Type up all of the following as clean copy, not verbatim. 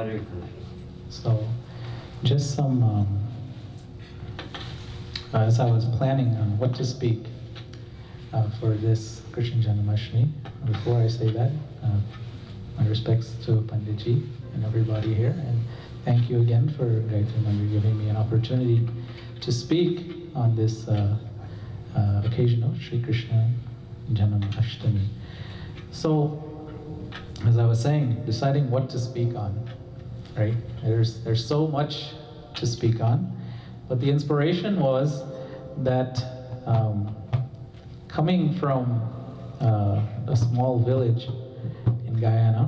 Hare Krishna. So, just some, as I was planning on what to speak for this Krishna Janmashtami, before I say that, my respects to Panditji and everybody here, and thank you again for Gaayatri Mandir giving me an opportunity to speak on this occasion of Shri Krishna Janmashtami. So, as I was saying, deciding what to speak on, right? There's so much to speak on, but the inspiration was that coming from a small village in Guyana,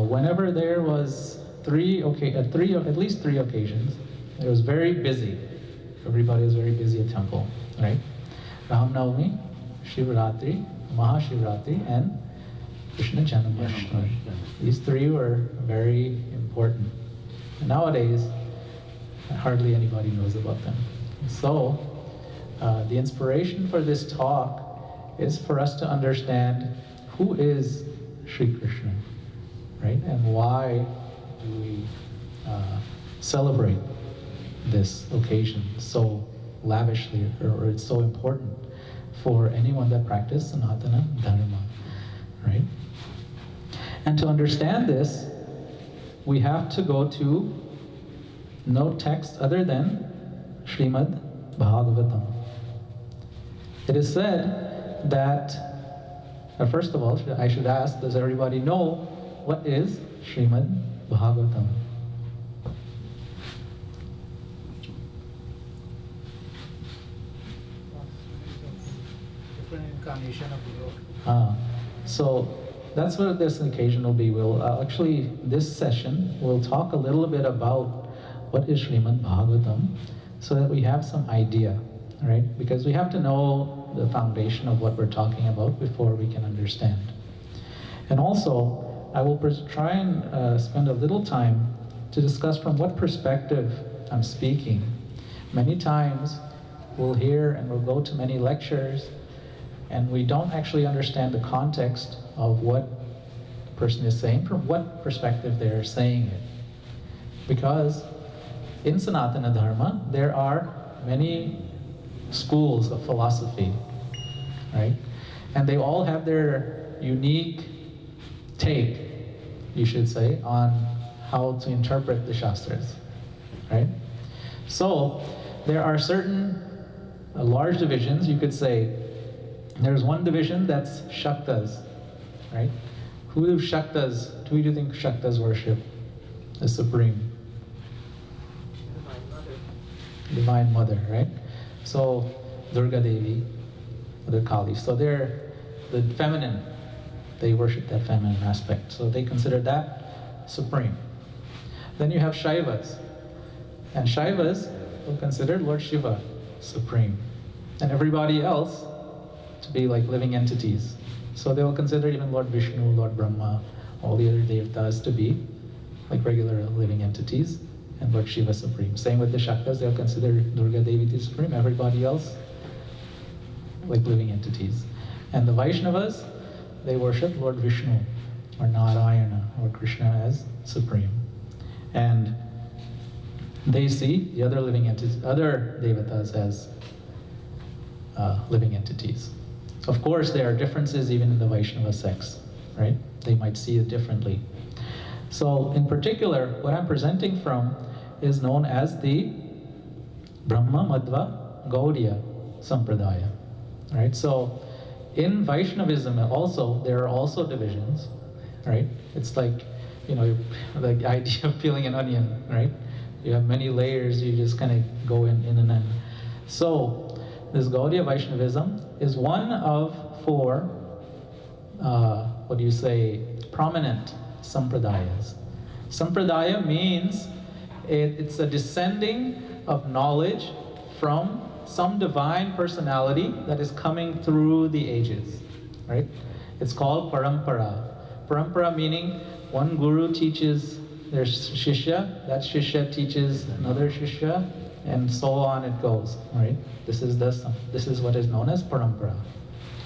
whenever there was at least three occasions, it was very busy. Everybody was very busy at temple, right? Ram Navami, Shivratri, Mahashivratri, and Krishna Janmashtami. These three were very important. Nowadays, hardly anybody knows about them. So, the inspiration for this talk is for us to understand who is Shri Krishna, right? And why do we celebrate this occasion so lavishly, or it's so important for anyone that practices Sanatana Dharma, right? And to understand this, we have to go to no text other than Srimad Bhagavatam. It is said that, first of all, I should ask, does everybody know what is Srimad Bhagavatam? Different incarnation of the Lord. So that's what this occasion will be. We'll actually, this session, we'll talk a little bit about what is Srimad Bhagavatam, so that we have some idea, right? Because we have to know the foundation of what we're talking about before we can understand. And also, I will try and spend a little time to discuss from what perspective I'm speaking. Many times, we'll hear and we'll go to many lectures, and we don't actually understand the context of what the person is saying, from what perspective they're saying it. Because in Sanatana Dharma, there are many schools of philosophy, right? And they all have their unique take, you should say, on how to interpret the Shastras, right? So, there are certain large divisions, you could say. There's one division that's Shaktas, right? Who do you think Shaktas worship? The Supreme. Divine Mother, right? So, Durga Devi, Mother Kali. So they're the feminine. They worship that feminine aspect. So they consider that supreme. Then you have Shaivas. And Shaivas will consider Lord Shiva supreme. And everybody else to be like living entities. So they will consider even Lord Vishnu, Lord Brahma, all the other devatas to be like regular living entities, and Lord Shiva supreme. Same with the Shaktas, they'll consider Durga Devi to supreme, everybody else like living entities. And the Vaishnavas, they worship Lord Vishnu, or Narayana, or Krishna as supreme. And they see the other living entities, other devatas as living entities. Of course, there are differences even in the Vaishnava sects, right? They might see it differently. So, in particular, what I'm presenting from is known as the Brahma Madhva Gaudiya Sampradaya, right? So, in Vaishnavism also, there are also divisions, right? It's like, the idea of peeling an onion, right? You have many layers, you just kind of go in and in. So, this Gaudiya Vaishnavism is one of four, prominent sampradayas. Sampradaya means it's a descending of knowledge from some divine personality that is coming through the ages, right? It's called parampara. Parampara meaning one guru teaches their shishya, that shishya teaches another shishya, and so on it goes, right? This is what is known as parampara,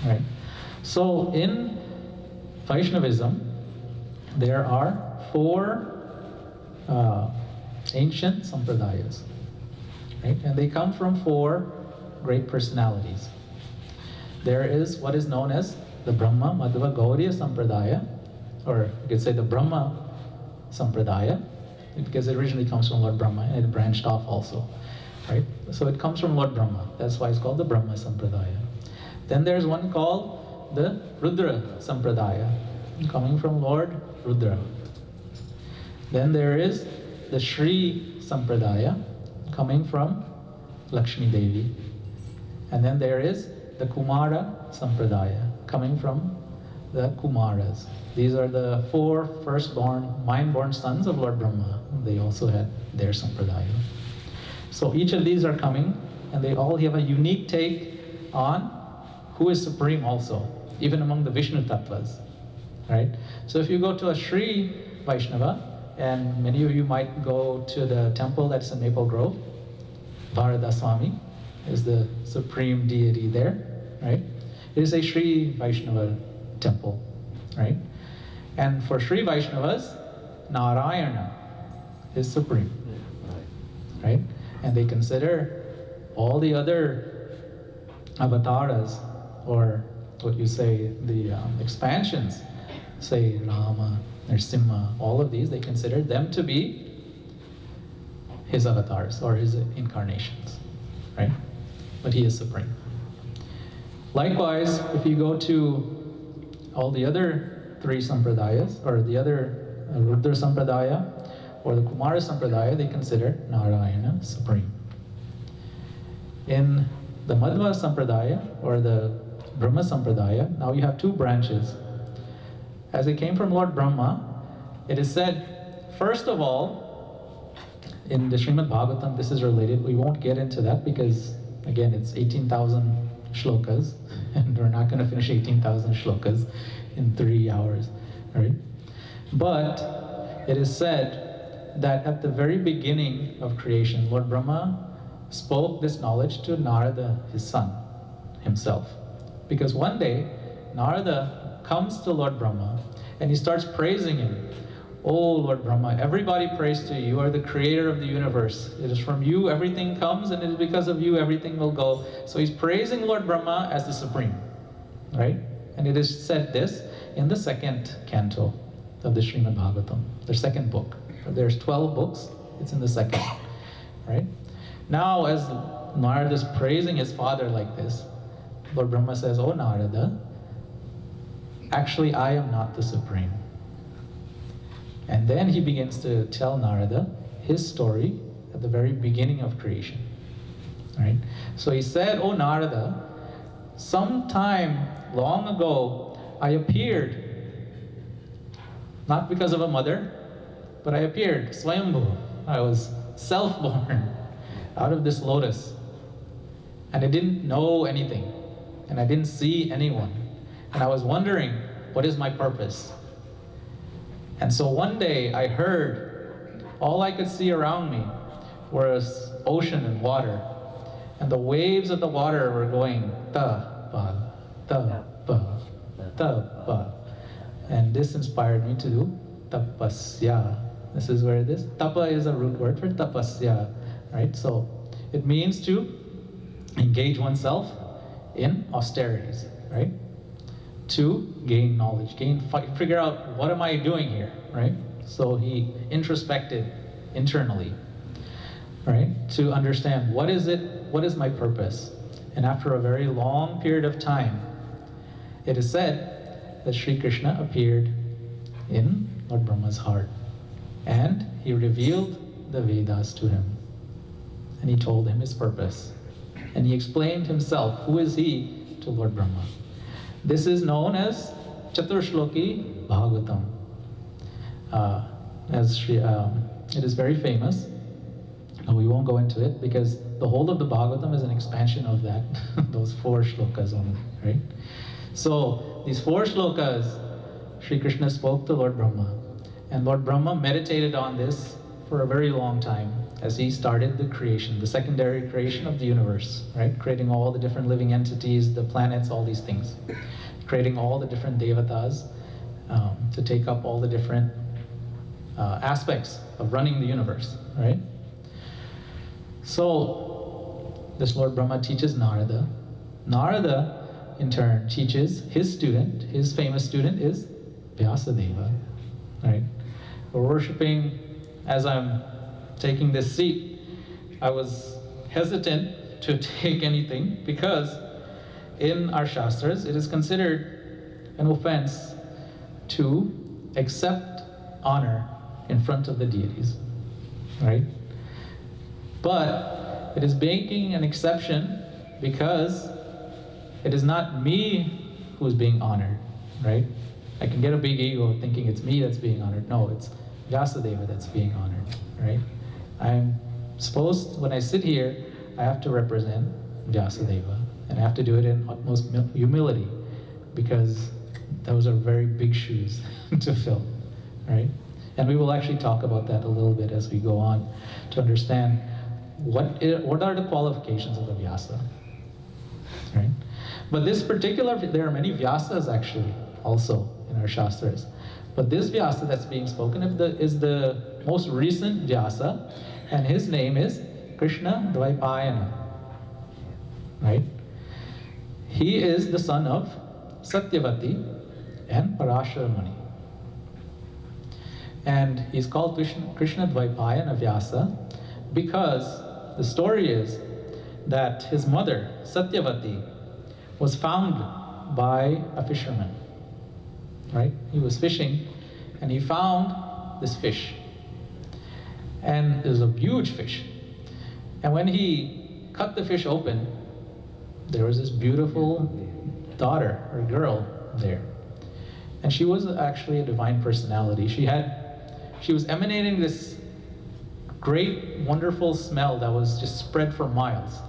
right? So in Vaishnavism, there are four ancient sampradayas, right? And they come from four great personalities. There is what is known as the Brahma Madhva Gauriya Sampradaya, or you could say the Brahma Sampradaya, because it originally comes from Lord Brahma and it branched off also, right? So it comes from Lord Brahma. That's why it's called the Brahma Sampradaya. Then there's one called the Rudra Sampradaya, coming from Lord Rudra. Then there is the Shri Sampradaya, coming from Lakshmi Devi. And then there is the Kumara Sampradaya, coming from the Kumaras. These are the four firstborn, mind-born sons of Lord Brahma. They also had their Sampradaya. So each of these are coming, and they all have a unique take on who is supreme also, even among the Vishnu Tattvas, right? So if you go to a Shri Vaishnava, and many of you might go to the temple that's in Maple Grove, Varadaswami is the supreme deity there, right? It is a Shri Vaishnava temple, right? And for Shri Vaishnavas, Narayana is supreme, right? And they consider all the other avatars, or what you say, the expansions, say Rama, Nrsimha, all of these, they consider them to be his avatars or his incarnations, right? But he is supreme. Likewise, if you go to all the other three sampradayas, or the other Rudra Sampradaya or the Kumara Sampradaya, they consider Narayana supreme. In the Madhva Sampradaya or the Brahma Sampradaya, now you have two branches. As it came from Lord Brahma, it is said, first of all, in the Srimad Bhagavatam, this is related. We won't get into that because, again, it's 18,000 shlokas, and we're not going to finish 18,000 shlokas in 3 hours, right? But it is said that at the very beginning of creation, Lord Brahma spoke this knowledge to Narada, his son, himself. Because one day, Narada comes to Lord Brahma and he starts praising him. Oh, Lord Brahma, everybody prays to you. You are the creator of the universe. It is from you everything comes, and it is because of you everything will go. So he's praising Lord Brahma as the supreme, right? And it is said this in the second canto of the Srimad Bhagavatam, the second book. There's 12 books, it's in the second, right? Now, as Narada is praising his father like this, Lord Brahma says, oh Narada, actually I am not the supreme. And then he begins to tell Narada his story at the very beginning of creation, right? So he said, oh Narada, sometime long ago I appeared, not because of a mother, but I appeared, Swayambhu. I was self-born out of this lotus. And I didn't know anything, and I didn't see anyone. And I was wondering, what is my purpose? And so one day I heard, all I could see around me was ocean and water. And the waves of the water were going, ta-pa, ta-pa, ta-pa. And this inspired me to do tapasya. This is where it is. Tapa is a root word for tapasya, right? So it means to engage oneself in austerities, right? To gain knowledge, figure out, what am I doing here, right? So he introspected internally, right? To understand, what is it, what is my purpose? And after a very long period of time, it is said that Shri Krishna appeared in Lord Brahma's heart, and he revealed the Vedas to him, and he told him his purpose, and he explained himself, who is he, to Lord Brahma. This is known as Chaturshloki Bhagavatam. It is very famous. We won't go into it because the whole of the Bhagavatam is an expansion of that, those 4 shlokas only, right? So these 4 shlokas, Sri Krishna spoke to Lord Brahma, and Lord Brahma meditated on this for a very long time as he started the creation, the secondary creation of the universe, right? Creating all the different living entities, the planets, all these things. Creating all the different devatas to take up all the different aspects of running the universe, right? So this Lord Brahma teaches Narada. Narada, in turn, teaches his student. His famous student is Vyasadeva, right? We're worshiping. As I'm taking this seat, I was hesitant to take anything because in our Shastras, it is considered an offense to accept honor in front of the deities, right? But it is making an exception because it is not me who's being honored, right? I can get a big ego thinking it's me that's being honored. No, it's Vyasadeva that's being honored, right? I'm supposed, when I sit here, I have to represent Vyasadeva, and I have to do it in utmost humility, because those are very big shoes to fill, right? And we will actually talk about that a little bit as we go on to understand what are the qualifications of the Vyasa, right? But this particular, there are many Vyasas actually also in our Shastras. But this Vyasa that's being spoken of is the most recent Vyasa, and his name is Krishna Dvaipayana, right? He is the son of Satyavati and Parashara Muni. And he's called Krishna Dvaipayana Vyasa because the story is that his mother, Satyavati, was found by a fisherman, right? He was fishing and he found this fish. And it was a huge fish. And when he cut the fish open, there was this beautiful daughter or girl there. And she was actually a divine personality. She was emanating this great, wonderful smell that was just spread for miles,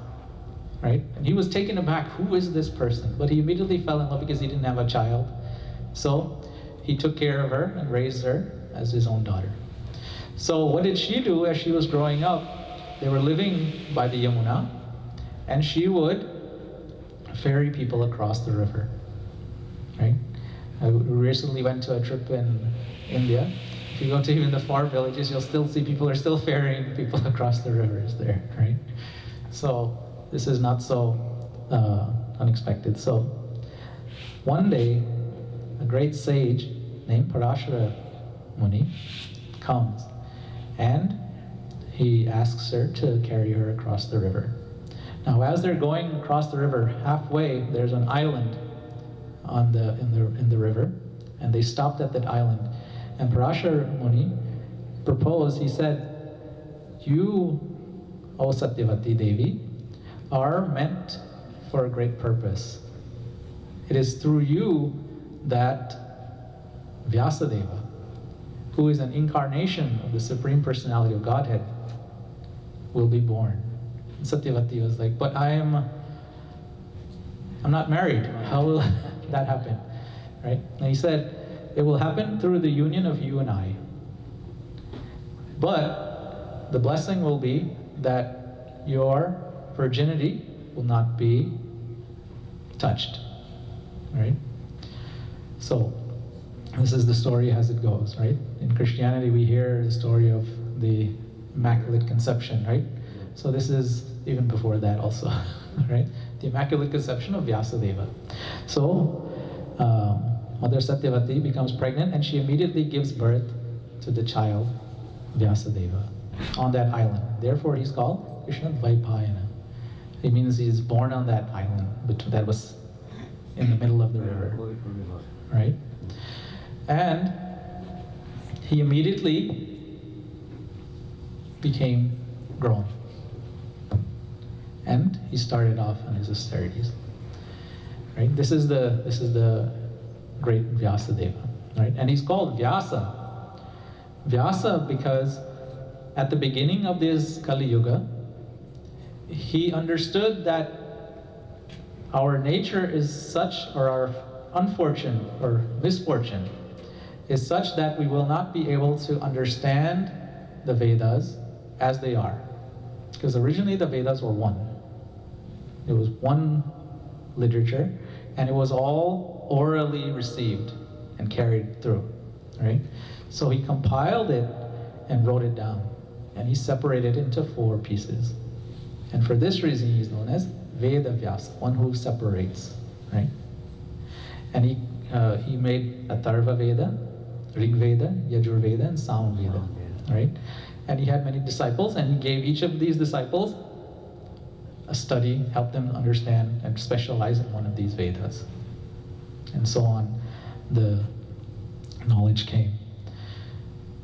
right? And he was taken aback, who is this person? But he immediately fell in love because he didn't have a child. So he took care of her and raised her as his own daughter. So what did she do as she was growing up? They were living by the Yamuna, and she would ferry people across the river, right? I recently went to a trip in India. If you go to even the far villages, you'll still see people are still ferrying people across the rivers there, right? So this is not so unexpected. So one day, a great sage named Parashara Muni comes, and he asks her to carry her across the river. Now, as they're going across the river, halfway there's an island in the river, and they stopped at that island. And Parashara Muni proposed. He said, "You, O Satyavati Devi, are meant for a great purpose. It is through you that Vyasadeva, who is an incarnation of the Supreme Personality of Godhead, will be born." And Satyavati was like, "But I'm not married. How will that happen?" Right? And he said, "It will happen through the union of you and I. But the blessing will be that your virginity will not be touched." Right? So, this is the story as it goes, right? In Christianity, we hear the story of the Immaculate Conception, right? So this is even before that also, right? The Immaculate Conception of Vyasadeva. So, Mother Satyavati becomes pregnant, and she immediately gives birth to the child Vyasadeva on that island. Therefore, he's called Krishna Dvaipayana. It means he's born on that island that was in the middle of the river, right? And he immediately became grown, and he started off on his austerities. Right? This is the great Vyasadeva, right? And he's called Vyasa. Vyasa because at the beginning of this Kali Yuga, he understood that our nature is such, or our unfortune or misfortune is such that we will not be able to understand the Vedas as they are. Because originally the Vedas were one. It was one literature, and it was all orally received and carried through. right? So he compiled it and wrote it down. And he separated it into 4 pieces. And for this reason, he's known as Veda Vyasa, one who separates, right? And he made Atharva Veda, Rig Veda, Yajur Veda, and Sam Veda, right? And he had many disciples, and he gave each of these disciples a study, helped them understand and specialize in one of these Vedas. And so on, the knowledge came.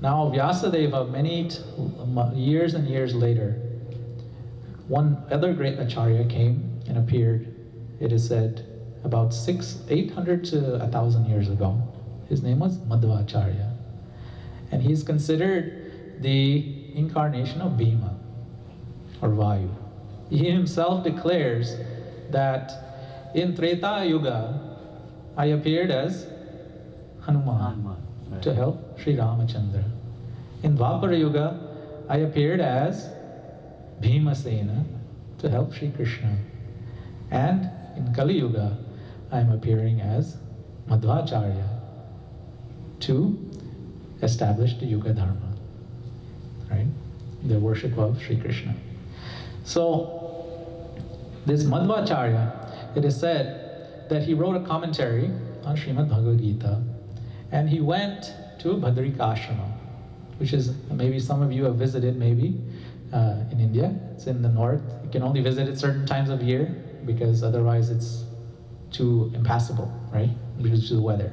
Now, Vyasadeva, many years and years later, one other great Acharya came and appeared, it is said, about 800 to 1,000 years ago. His name was Madhvacharya. And he's considered the incarnation of Bhima, or Vayu. He himself declares that in Treta Yuga, I appeared as Hanuman to help Sri Ramachandra. In Dvapara Yuga, I appeared as Bhimasena to help Sri Krishna. And in Kali Yuga, I am appearing as Madhvacharya to establish the Yuga Dharma, right? The worship of Sri Krishna. So, this Madhvacharya, it is said that he wrote a commentary on Srimad Bhagavad Gita, and he went to Bhadrika Ashrama, which is, maybe some of you have visited, maybe, in India. It's in the north. You can only visit it certain times of year, because otherwise it's too impassable, right? Due to the weather.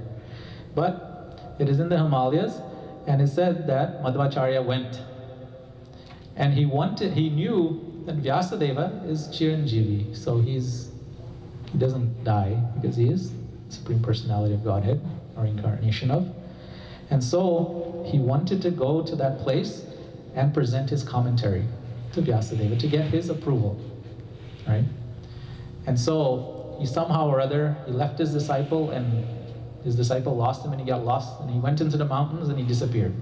But it is in the Himalayas, and it said that Madhvacharya went. And he knew that Vyasadeva is Chiranjeevi, so he doesn't die, because he is Supreme Personality of Godhead, or incarnation of. And so he wanted to go to that place and present his commentary to Vyasadeva to get his approval, right? And so he somehow or other, he left his disciple, and his disciple lost him, and he got lost, and he went into the mountains and he disappeared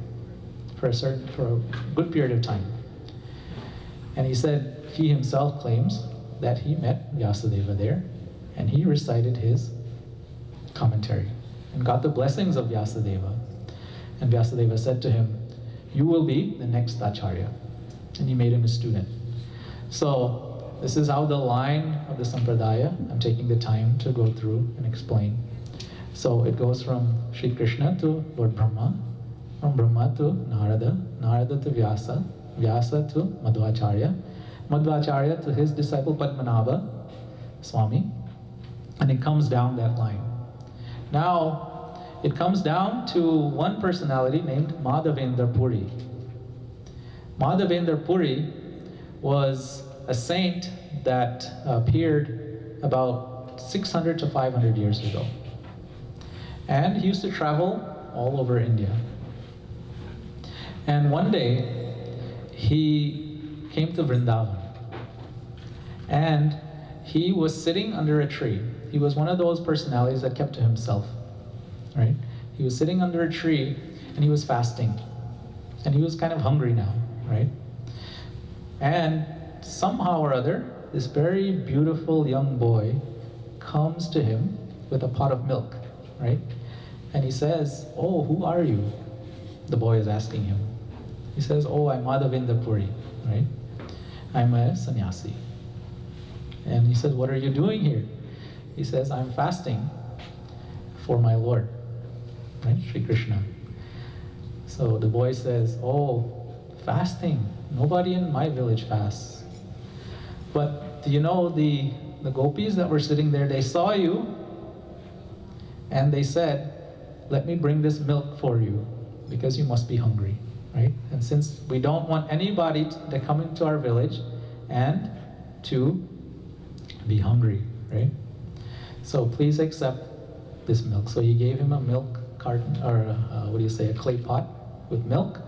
for a good period of time. And he said, he himself claims that he met Vyasadeva there, and he recited his commentary and got the blessings of Vyasadeva. And Vyasadeva said to him, you will be the next Acharya. And he made him a student. So this is how the line of the Sampradaya, I'm taking the time to go through and explain. So it goes from Shri Krishna to Lord Brahma, from Brahma to Narada, Narada to Vyasa, Vyasa to Madhvacharya, Madhvacharya to his disciple Padmanabha Swami, and it comes down that line. Now, it comes down to one personality named Madhavendra Puri. Madhavendra Puri was a saint that appeared about 600 to 500 years ago. And he used to travel all over India. And one day, he came to Vrindavan. And he was sitting under a tree. He was one of those personalities that kept to himself, right? He was sitting under a tree and he was fasting. And he was kind of hungry now, right? And somehow or other, this very beautiful young boy comes to him with a pot of milk, right? And he says, oh, who are you? The boy is asking him. He says, oh, I'm Madhavendra Puri, right? I'm a sannyasi. And he says, what are you doing here? He says, I'm fasting for my Lord, right? Shri Krishna. So the boy says, oh, fasting. Nobody in my village fasts. But do you know the gopis that were sitting there, they saw you and they said, let me bring this milk for you because you must be hungry, right? And since we don't want anybody to come into our village and to be hungry, right? So please accept this milk. So he gave him a milk carton, or a clay pot with milk.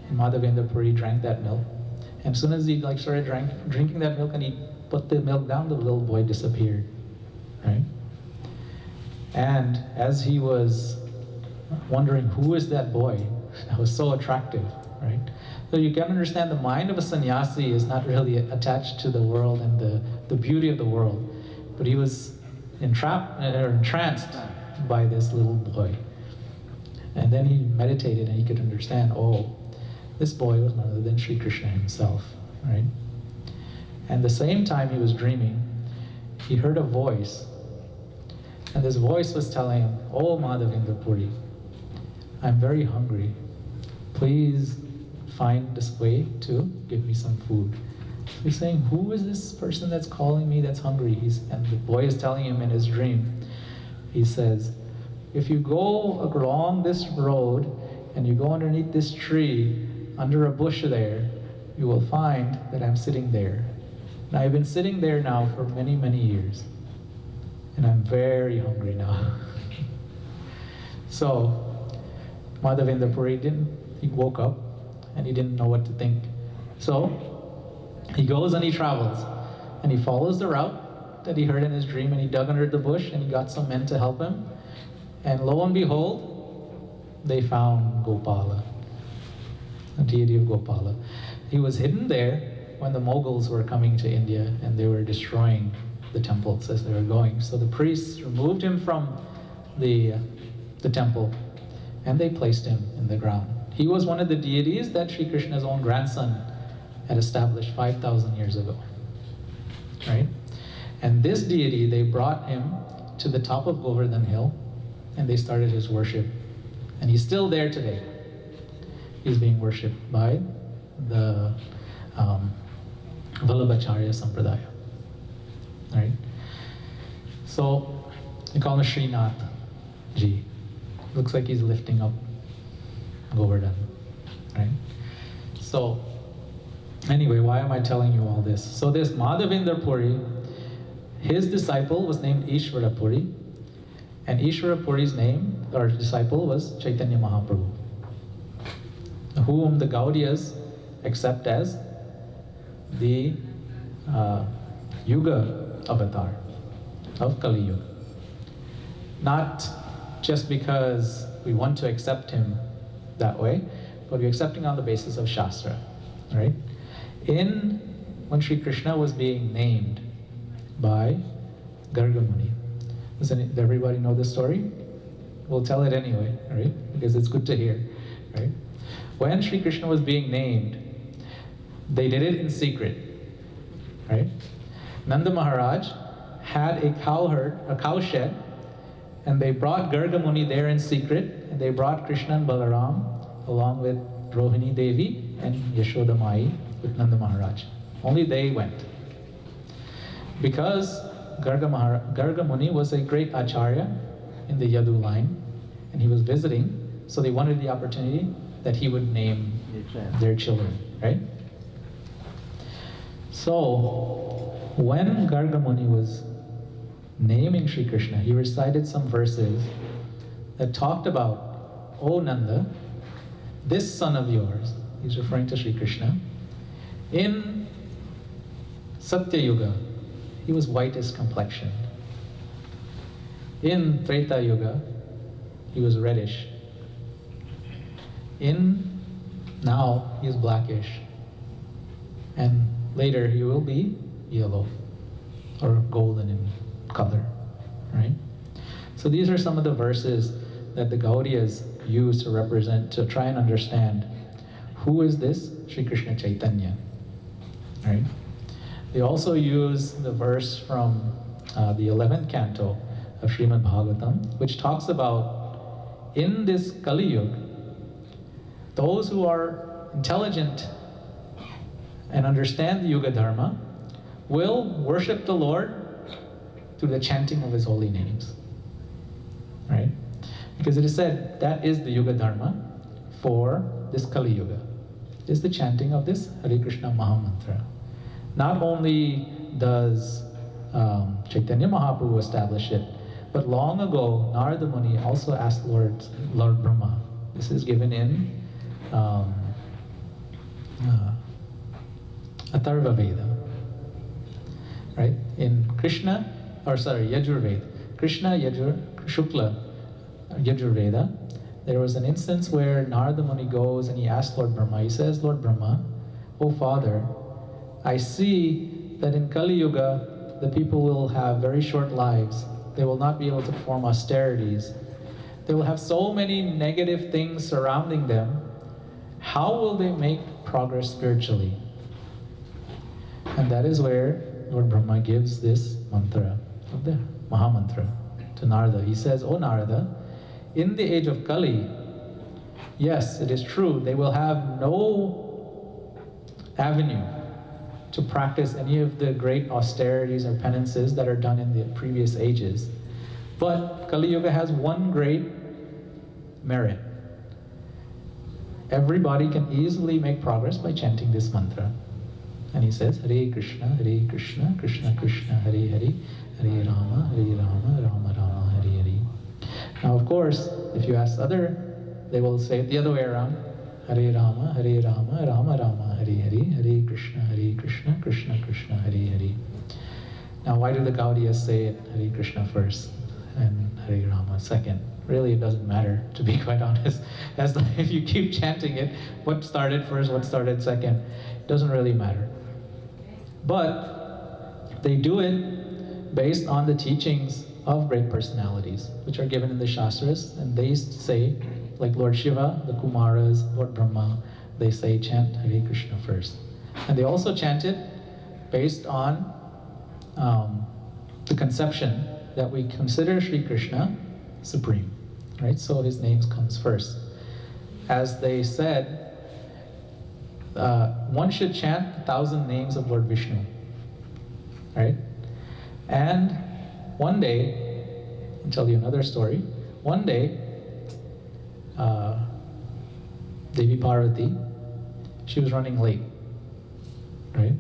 And Madhavendra Puri drank that milk. And as soon as he started drinking that milk and he put the milk down, the little boy disappeared, right? And as he was wondering, who is that boy that was so attractive, right? So you can understand the mind of a sannyasi is not really attached to the world and the beauty of the world. But he was entranced by this little boy. And then he meditated and he could understand, oh, this boy was none other than Shri Krishna himself, right? And the same time he was dreaming, he heard a voice. And this voice was telling him, oh Madhavendra Puri, I'm very hungry. Please find this way to give me some food. So he's saying, who is this person that's calling me that's hungry? And the boy is telling him in his dream, he says, if you go along this road and you go underneath this tree, under a bush there, you will find that I'm sitting there. And I've been sitting there now for many, many years. And I'm very hungry now. So, Madhavendra Puri he woke up and he didn't know what to think. So, he goes and he travels. And he follows the route that he heard in his dream, and he dug under the bush and he got some men to help him. And lo and behold, they found Gopala, the deity of Gopala. He was hidden there when the Mughals were coming to India and they were destroying the temples as they were going. So the priests removed him from the temple and they placed him in the ground. He was one of the deities that Sri Krishna's own grandson had established 5,000 years ago, right? And this deity, they brought him to the top of Govardhan Hill and they started his worship. And he's still there today. He's being worshipped by the Vallabhacharya Sampradaya. Right? So, we call him Srinath Ji. Looks like he's lifting up Govardhan. Right? So, anyway, why am I telling you all this? So this Madhavendra Puri, his disciple was named Ishvara Puri, and Ishvara Puri's name, or disciple, was Chaitanya Mahaprabhu, whom the Gaudiyas accept as the Yuga avatar of Kali Yuga. Not just because we want to accept him that way, but we're accepting on the basis of Shastra, right? When Sri Krishna was being named by Garga Muni, does everybody know this story? We'll tell it anyway, right? Because it's good to hear, right? When Sri Krishna was being named, they did it in secret, right? Nanda Maharaj had a cow shed, and they brought Garga Muni there in secret, and they brought Krishna and Balaram along with Rohini Devi and Yashoda Mai with Nanda Maharaj. Only they went. Because Garga Muni was a great acharya in the Yadu line, and he was visiting, so they wanted the opportunity that he would name their children, right? So, when Garga Muni was naming Sri Krishna, he recited some verses that talked about, "O Nanda, this son of yours," he's referring to Sri Krishna, in Satya Yuga, he was whitish complexioned. In Treta Yuga, he was reddish. Now, he is blackish. And later, he will be yellow or golden in color, right? So these are some of the verses that the Gaudiyas use to try and understand who is this Sri Krishna Chaitanya, right? They also use the verse from the 11th canto of Srimad Bhagavatam, which talks about in this Kali Yuga, those who are intelligent and understand the Yuga Dharma will worship the Lord through the chanting of His holy names, right? Because it is said that is the Yuga Dharma for this Kali Yuga, is the chanting of this Hare Krishna Mahamantra. Not only does Chaitanya Mahaprabhu establish it, but long ago Narada Muni also asked Lord Brahma. This is given in Atharva Veda, right? In Yajurveda, Shukla Yajurveda, there was an instance where Narada Muni goes and he asks Lord Brahma, he says, "Lord Brahma, oh Father, I see that in Kali Yuga, the people will have very short lives. They will not be able to perform austerities. they will have so many negative things surrounding them. How will they make progress spiritually? And that is where Lord Brahma gives this mantra of the Mahamantra to Narada. He says, "O Narada, in the age of Kali, yes, it is true, they will have no avenue to practice any of the great austerities or penances that are done in the previous ages. But Kali Yuga has one great merit. Everybody can easily make progress by chanting this mantra." And he says, "Hare Krishna, Krishna Krishna, Hare Hare, Hare Rama, Rama Rama, Hare Hare." Now, of course, if you ask they will say it the other way around. Hare Rama, Rama Rama, Hare Hare, Hare Krishna, Krishna Krishna, Hare Hare. Now, why do the Gaudiyas say it Hare Krishna first and Hare Rama second? Really, it doesn't matter, to be quite honest. As if you keep chanting it, what started first, what started second, it doesn't really matter. But they do it based on the teachings of great personalities, which are given in the Shastras, and they say, like Lord Shiva, the Kumaras, Lord Brahma, they say chant Hare Krishna first. And they also chant it based on the conception that we consider Shri Krishna supreme, right? So his name comes first. As they said, one should chant 1,000 names of Lord Vishnu, right? And one day, I'll tell you another story. One day, Devi Parvati, she was running late, right?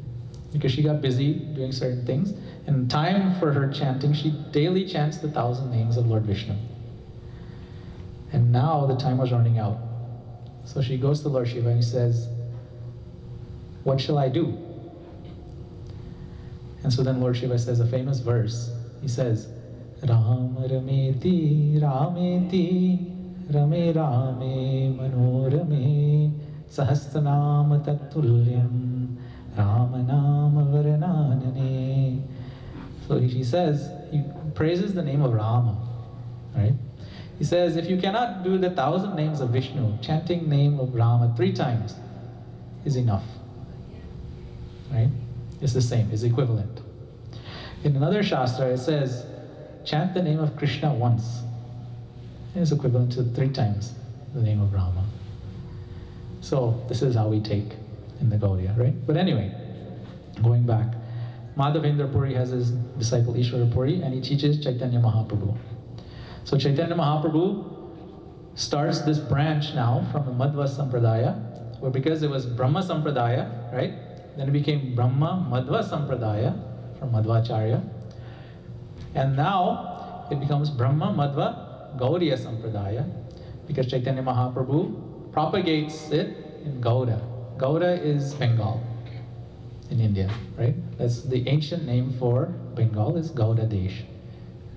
Because she got busy doing certain things. And time for her chanting, she daily chants the 1,000 names of Lord Vishnu. And now the time was running out. So she goes to Lord Shiva and he says, "What shall I do?" And so then Lord Shiva says a famous verse. He says, "Ram Rameti Rameti Rame Rame Manorame Sahasranam Tatulyam Ramanam Varananane." So he says, he praises the name of Rama, right? He says, if you cannot do the 1,000 names of Vishnu, chanting name of Rama 3 times is enough, right? It's the same, it's equivalent. In another Shastra, it says, chant the name of Krishna once. It's equivalent to 3 times the name of Rama. So this is how we take in the Gaudiya, right? But anyway, going back, Madhavendra Puri has his disciple Ishwara Puri, and he teaches Chaitanya Mahaprabhu. So Chaitanya Mahaprabhu starts this branch now from the Madhva Sampradaya, where because it was Brahma Sampradaya, right? Then it became Brahma Madhva Sampradaya from Madhvacharya. And now it becomes Brahma Madhva Gaudiya Sampradaya, because Chaitanya Mahaprabhu propagates it in Gauda. Gauda is Bengal in India, right? That's the ancient name for Bengal is Gauda Desh,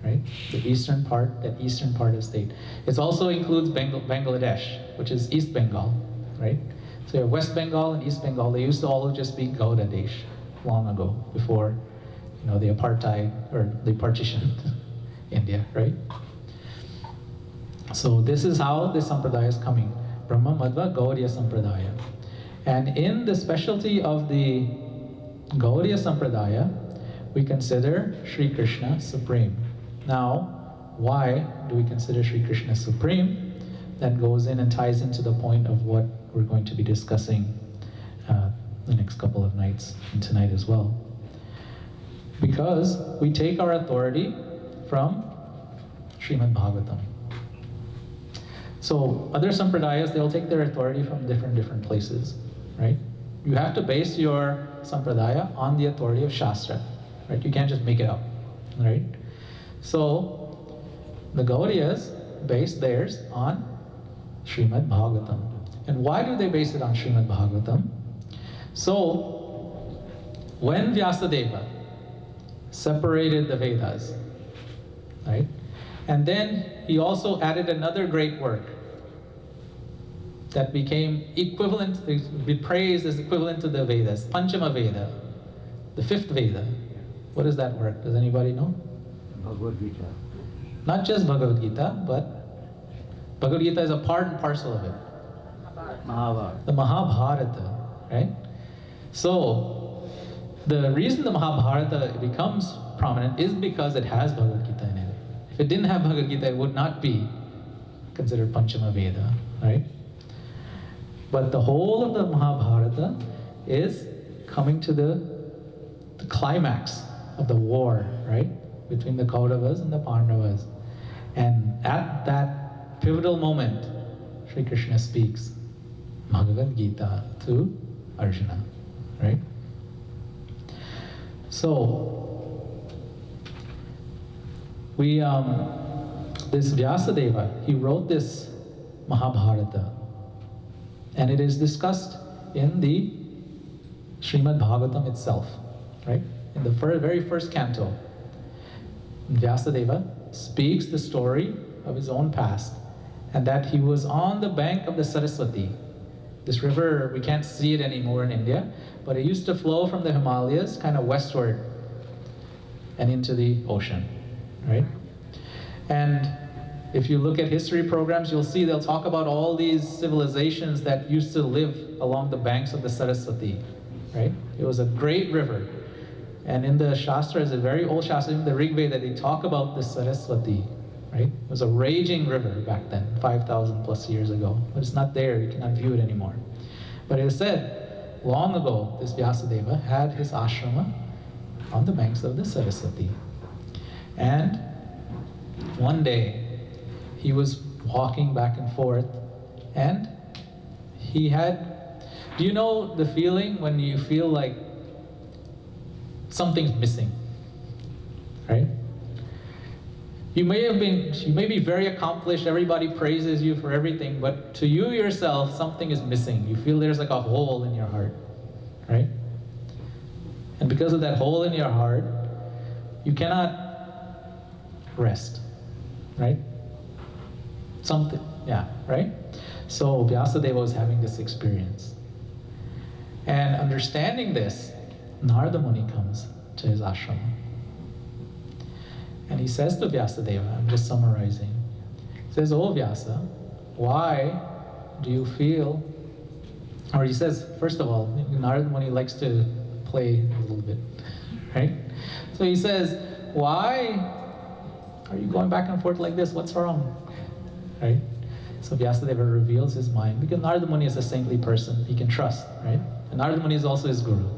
right? The eastern part of state. It also includes Bangladesh, which is East Bengal, right? So you have West Bengal and East Bengal. They used to all just be Gauda Desh long ago, before the apartheid or the partition India, right? So this is how this sampradaya is coming. Brahma Madhva Gaudiya Sampradaya. And in the specialty of the Gaudiya Sampradaya, we consider Shri Krishna supreme. Now, why do we consider Shri Krishna supreme? That goes in and ties into the point of what we're going to be discussing the next couple of nights and tonight as well. Because we take our authority from Srimad Bhagavatam. So other sampradayas, they'll take their authority from different places, right? You have to base your sampradaya on the authority of Shastra, right? You can't just make it up, right? So the Gaudiyas base theirs on Srimad Bhagavatam. And why do they base it on Srimad Bhagavatam? So when Vyasadeva separated the Vedas, right? And then he also added another great work that became equivalent, be praised as equivalent to the Vedas, Panchama Veda, the 5th Veda. What is that work? Does anybody know? Bhagavad Gita. Not just Bhagavad Gita, but Bhagavad Gita is a part and parcel of it. Mahabharata. The Mahabharata, right? So, the reason the Mahabharata becomes prominent is because it has Bhagavad Gita in it. If it didn't have Bhagavad Gita, it would not be considered Panchama Veda, right? But the whole of the Mahabharata is coming to the climax of the war, right? Between the Kauravas and the Pandavas. And at that pivotal moment, Shri Krishna speaks Bhagavad Gita to Arjuna, right? So, this Vyasadeva, he wrote this Mahabharata, and it is discussed in the Srimad Bhagavatam itself, right? In the very first canto, Vyasadeva speaks the story of his own past, and that he was on the bank of the Saraswati. This river, we can't see it anymore in India, but it used to flow from the Himalayas kind of westward and into the ocean, right? And if you look at history programs, you'll see they'll talk about all these civilizations that used to live along the banks of the Saraswati, right? It was a great river. And in the Shastras, a very old Shastra, in the Rig Veda, they talk about the Saraswati, right? It was a raging river back then, 5,000 plus years ago. But it's not there, you cannot view it anymore. But it is said, long ago, this Vyasadeva had his ashrama on the banks of the Saraswati. And one day, he was walking back and forth, and he had, do you know the feeling when you feel like something's missing, right? You may be very accomplished, everybody praises you for everything, but to you yourself, something is missing. You feel there's like a hole in your heart, right? And because of that hole in your heart, you cannot rest, right? Something, yeah, right? So Vyasadeva was having this experience. And understanding this, Narada Muni comes to his ashram. And he says to Vyasadeva, I'm just summarizing, he says, "Oh Vyasa, why do you feel," or he says, first of all, Narada Muni likes to play a little bit, right? So he says, why are you going back and forth like this? What's wrong? Right? So Vyasadeva reveals his mind, because Narada Muni is a saintly person he can trust, right? And Narada Muni is also his guru.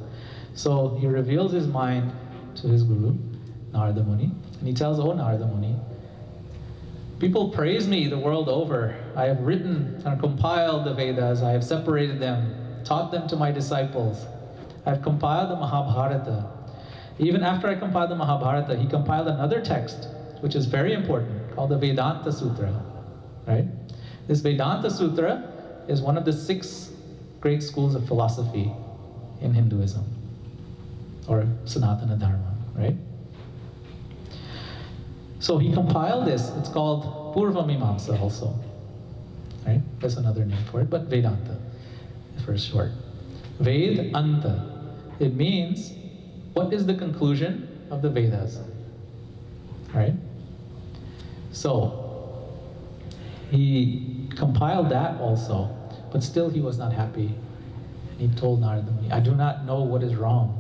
So he reveals his mind to his guru, Narada Muni, and he tells, "Oh Narada Muni, people praise me the world over. I have written and compiled the Vedas, I have separated them, taught them to my disciples. I have compiled the Mahabharata. Even after I compiled the Mahabharata, he compiled another text, which is very important, called the Vedanta Sutra, right? This Vedanta Sutra is one of the 6 great schools of philosophy in Hinduism, or Sanatana Dharma, right? So he compiled this. It's called Purva Mimamsa also, right? That's another name for it, but Vedanta for short. Vedanta. It means, what is the conclusion of the Vedas, right? So he compiled that also, but still he was not happy. He told Narada Muni, I do not know what is wrong.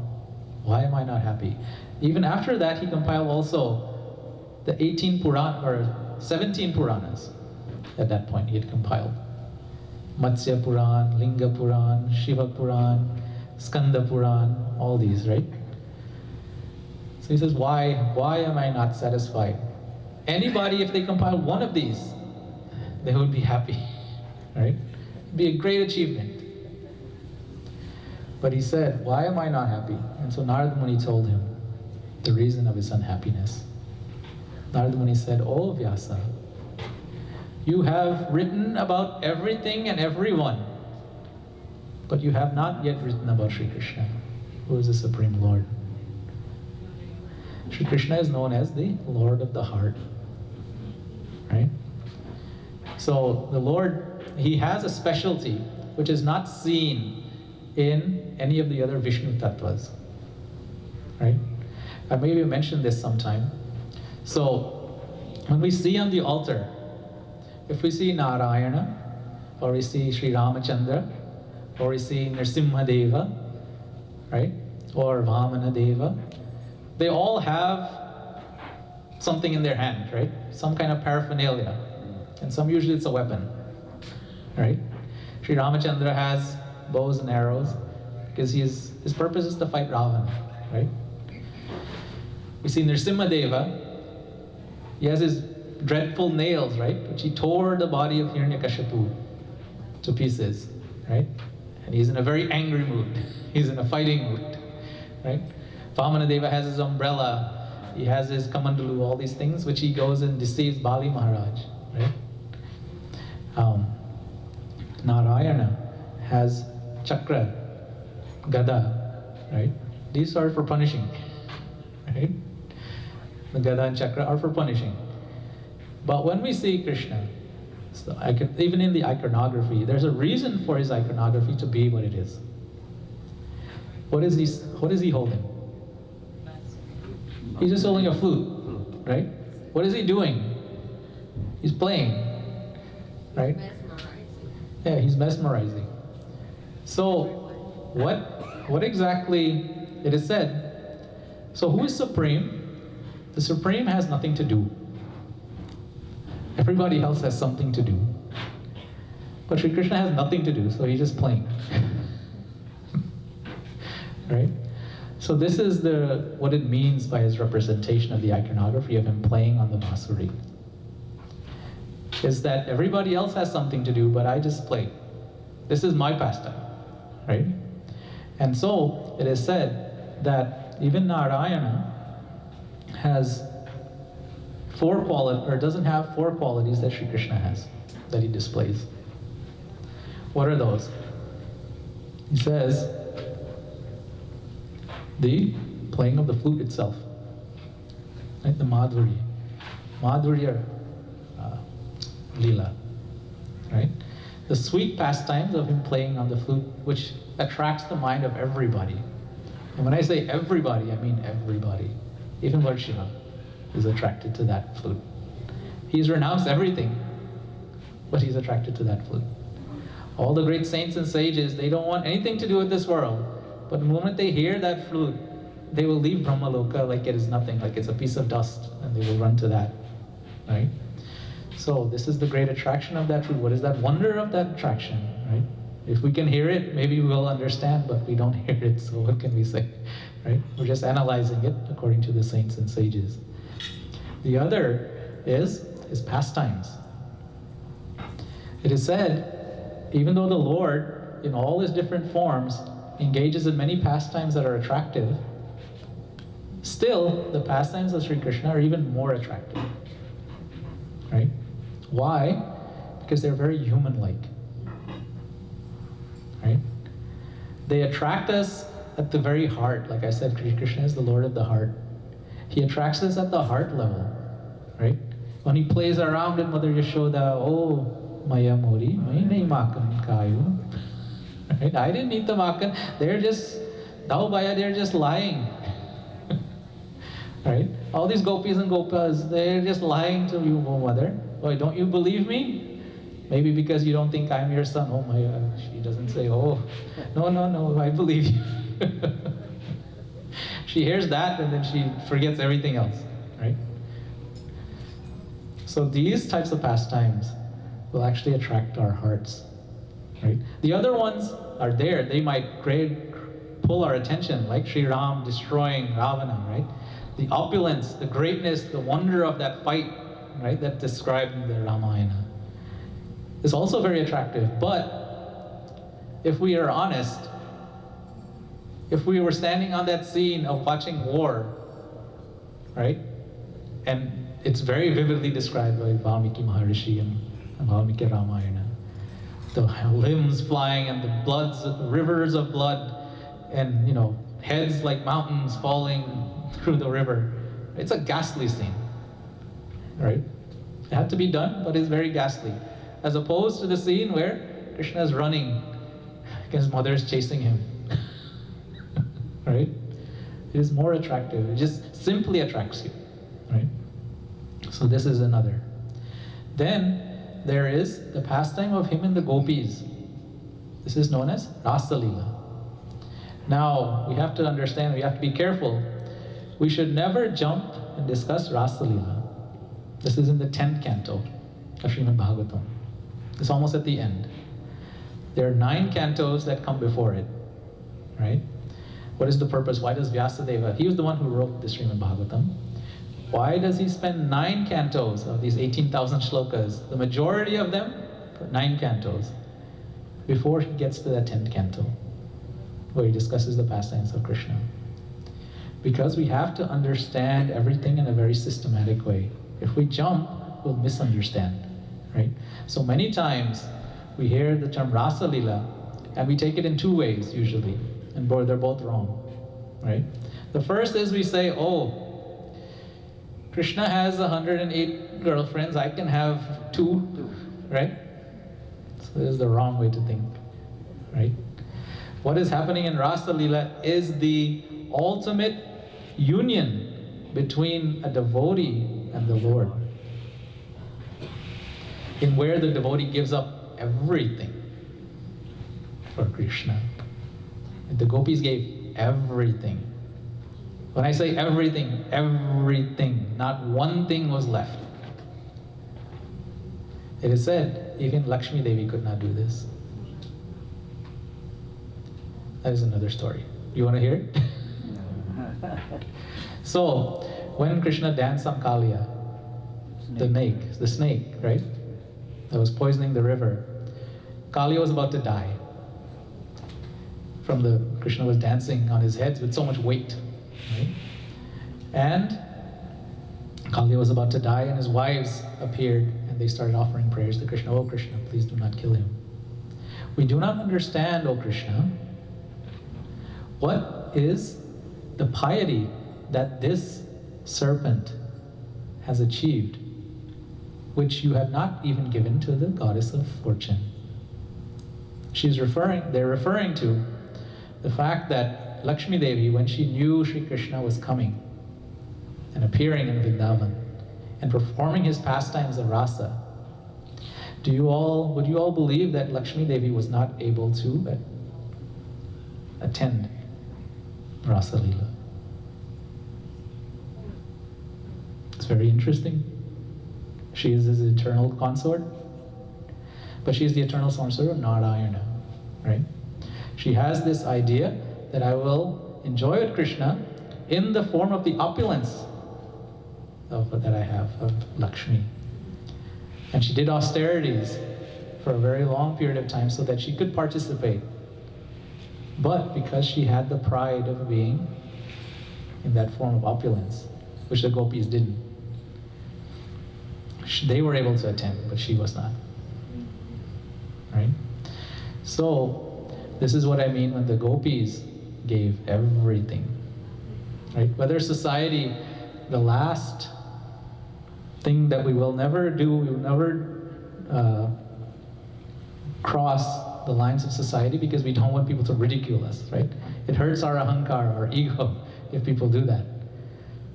Why am I not happy? Even after that, he compiled also the 18 Puran, or 17 Puranas. At that point, he had compiled Matsya Puran, Linga Puran, Shiva Puran, Skanda Puran, all these, right? So he says, why am I not satisfied? Anybody, if they compile one of these, they would be happy, right? It'd be a great achievement. But he said, why am I not happy? And so Narada Muni told him the reason of his unhappiness. Narada Muni said, "Oh Vyasa, you have written about everything and everyone, but you have not yet written about Shri Krishna, who is the Supreme Lord. Shri Krishna is known as the Lord of the heart, right? So the Lord, he has a specialty which is not seen in any of the other Vishnu Tattvas, right? I maybe mentioned this sometime. So when we see on the altar, if we see Narayana, or we see Sri Ramachandra, or we see Nrsimha Deva, right? Or Vamana Deva, they all have something in their hand, right? Some kind of paraphernalia. And usually it's a weapon, right? Sri Ramachandra has bows and arrows because his purpose is to fight Ravana, right? We see Nrsimha Deva, he has his dreadful nails, right? Which he tore the body of Hiranyakashipu to pieces, right? And he's in a very angry mood. He's in a fighting mood, right? Vamana Deva has his umbrella, he has his kamandalu, all these things which he goes and deceives Bali Maharaj, right? Narayana has chakra, gada, right? These are for punishing, right? The gada and chakra are for punishing. But when we see Krishna, so even in the iconography, there's a reason for his iconography to be what it is. What is he holding? He's just holding a flute, right? What is he doing? He's playing, right? Yeah, he's mesmerizing. So, what exactly it is said? So, who is supreme? The supreme has nothing to do. Everybody else has something to do. But Sri Krishna has nothing to do, so he's just playing. Right? So this is what it means by his representation of the iconography of him playing on the Vasuri. Is that everybody else has something to do, but I just play. This is my pastime, right? And so it is said that even Narayana has doesn't have 4 qualities that Sri Krishna has, that he displays. What are those? He says, the playing of the flute itself, right? The Madhurya Leela, right? The sweet pastimes of him playing on the flute, which attracts the mind of everybody. And when I say everybody, I mean everybody. Even Lord Shiva is attracted to that flute. He's renounced everything, but he's attracted to that flute. All the great saints and sages, they don't want anything to do with this world. But the moment they hear that flute, they will leave Brahmaloka like it is nothing, like it's a piece of dust, and they will run to that, right? So this is the great attraction of that flute. What is that wonder of that attraction, right? If we can hear it, maybe we'll understand, but we don't hear it, so what can we say, right? We're just analyzing it according to the saints and sages. The other is his pastimes. It is said, even though the Lord, in all his different forms, engages in many pastimes that are attractive, still the pastimes of Sri Krishna are even more attractive, right? Why? Because they're very human-like, right? They attract us at the very heart. Like I said, Krishna is the Lord of the heart. He attracts us at the heart level, right? When he plays around with Mother Yashoda, oh, Maya Mori, main makan kayu. Right? I didn't eat the makan. They're just, they're just lying. Right? All these gopis and gopas, they're just lying to you, oh mother. Oh, don't you believe me? Maybe because you don't think I'm your son. Oh my God. She doesn't say, oh, no, I believe you. She hears that and then she forgets everything else, right? So these types of pastimes will actually attract our hearts, right? The other ones are there. They might pull our attention, like Sri Ram destroying Ravana, right? The opulence, the greatness, the wonder of that fight, right, that described in the Ramayana is also very attractive. But if we are honest, if we were standing on that scene of watching war, right, and it's very vividly described by Valmiki Maharishi and Valmiki Ramayana, the limbs flying and the rivers of blood, and heads like mountains falling through the river. It's a ghastly scene, right? It had to be done, but it's very ghastly. As opposed to the scene where Krishna is running, his mother is chasing him, right? It is more attractive. It just simply attracts you, right? So this is another. Then there is the pastime of him and the gopis. This is known as Rasa Leela. Now, we have to understand, we have to be careful. We should never jump and discuss Rasa Leela. This is in the 10th canto of Srimad Bhagavatam. It's almost at the end. There are 9 cantos that come before it, right? What is the purpose? Why does Vyasadeva, he was the one who wrote the Srimad Bhagavatam. Why does he spend 9 cantos of these 18,000 shlokas, the majority of them, 9 cantos, before he gets to that 10th canto, where he discusses the pastimes of Krishna? Because we have to understand everything in a very systematic way. If we jump, we'll misunderstand, right? So many times we hear the term Rasa Leela and we take it in 2 ways usually, and they're both wrong, right? The first is we say, oh, Krishna has 108 girlfriends, I can have 2, right? So this is the wrong way to think, right? What is happening in Rasa Leela is the ultimate union between a devotee and the Lord, in where the devotee gives up everything for Krishna. The gopis gave everything. When I say everything, everything, not one thing was left. It is said, even Lakshmi Devi could not do this. That is another story. You want to hear it? So, when Krishna danced on Kaliya, the snake, right? That was poisoning the river. Kaliya was about to die. Krishna was dancing on his head with so much weight, right? And Kaliya was about to die, and his wives appeared and they started offering prayers to Krishna. Oh Krishna, please do not kill him. We do not understand, oh Krishna, what is the piety that this serpent has achieved, which you have not even given to the goddess of fortune. They're referring to the fact that Lakshmi Devi, when she knew Shri Krishna was coming and appearing in Vrindavan and performing his pastimes of rasa, would you all believe that Lakshmi Devi was not able to attend Rasa Leela? It's very interesting. She is his eternal consort, but she is the eternal consort of Narayana, right? She has this idea that I will enjoy with Krishna in the form of the opulence that I have of Lakshmi. And she did austerities for a very long period of time so that she could participate. But because she had the pride of being in that form of opulence, which the gopis didn't, they were able to attend, but she was not. Right? So, this is what I mean when the gopis gave everything. Right? Whether society, the last thing that we will never do, we will never cross the lines of society because we don't want people to ridicule us, right? It hurts our ahankar, our ego, if people do that.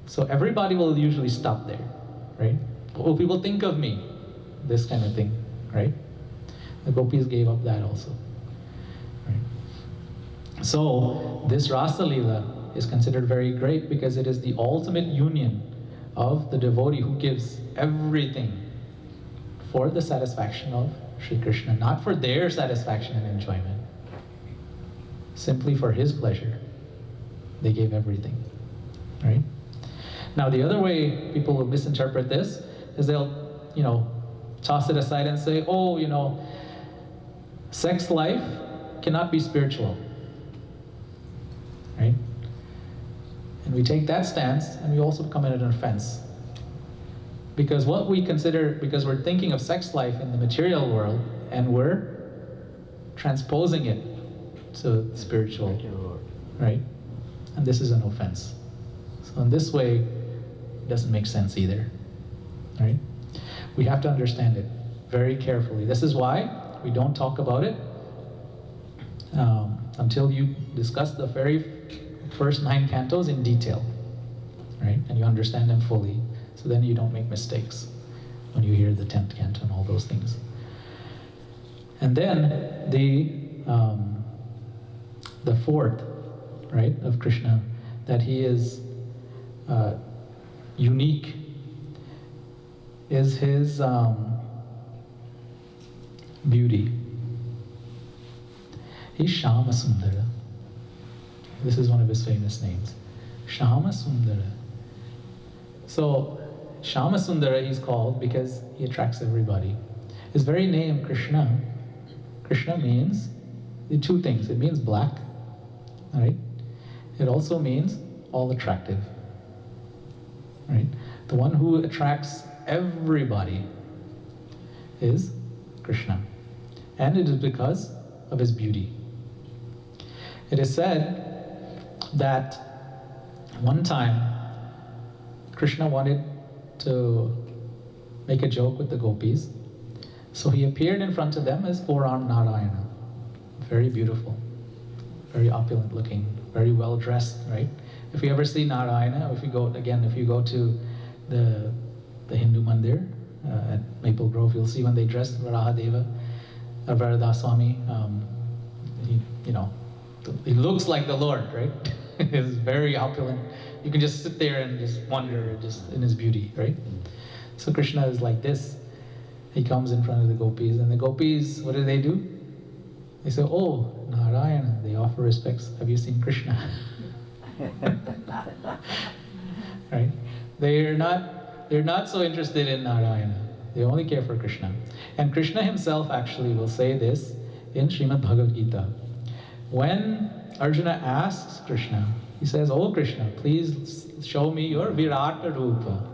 So everybody will usually stop there, right? What will people think of me? This kind of thing, right? The gopis gave up that also. Right? So this Rasa Leela is considered very great because it is the ultimate union of the devotee who gives everything for the satisfaction of Shri Krishna, not for their satisfaction and enjoyment. Simply for his pleasure. They gave everything. Right? Now the other way people will misinterpret this is they'll, toss it aside and say, oh, sex life cannot be spiritual. Right? And we take that stance and we also come at an offense. Because what we consider, because we're thinking of sex life in the material world and we're transposing it to spiritual, right? And this is an offense. So in this way, it doesn't make sense either, right? We have to understand it very carefully. This is why we don't talk about it until you discuss the very first 9 cantos in detail, right? And you understand them fully, so then you don't make mistakes. when you hear the 10th canto and all those things. And then the fourth, right, of Krishna, that he is unique, is his beauty. He's Shama Sundara. This is one of his famous names. Shama Sundara. So, Shama Sundara he's called because he attracts everybody. His very name, Krishna means two things. It means black, right? It also means all attractive, right? The one who attracts everybody is Krishna. And it is because of his beauty. It is said that one time Krishna wanted to make a joke with the gopis. So he appeared in front of them as four-armed Narayana. Very beautiful, very opulent looking, very well dressed, right? If you ever see Narayana, if you go to the Hindu Mandir at Maple Grove, you'll see when they dress Varahadeva, Varadaswami, he looks like the Lord, right? He's very opulent. You can just sit there and just wonder just in his beauty, right? So Krishna is like this. He comes in front of the gopis, and the gopis, what do? They say, "Oh, Narayana." They offer respects. Have you seen Krishna? Right? They're not so interested in Narayana. They only care for Krishna. And Krishna himself actually will say this in Srimad Bhagavad Gita. When Arjuna asks Krishna, he says, "Oh Krishna, please show me your Virata Rupa,"